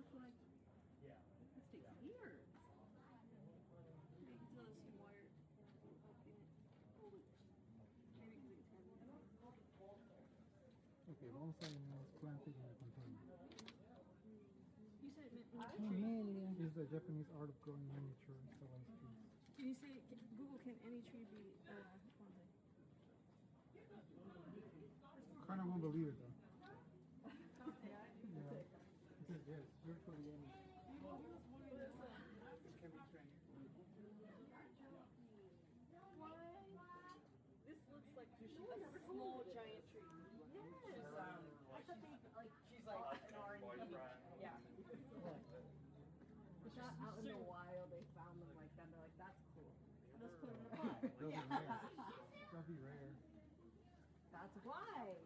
That's like, this takes years. Maybe it's really smart. Maybe because it's heavy. Okay, bonsai means planted in a container. You said it meant Camellia is the Japanese art of growing miniature Ceylon trees. Can you say, Google, can any tree be bonsai? Kind of won't believe it though. Yeah. Yeah. It says yes, virtually any. It can be trained. This looks like a small giant tree. She's like an R&D. Yeah. But that out in the wild, they found them like that. They're like, that's cool. Let's put it in a pot. They'll be rare. They'll be rare. That's why.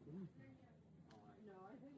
Mhm. No, I think.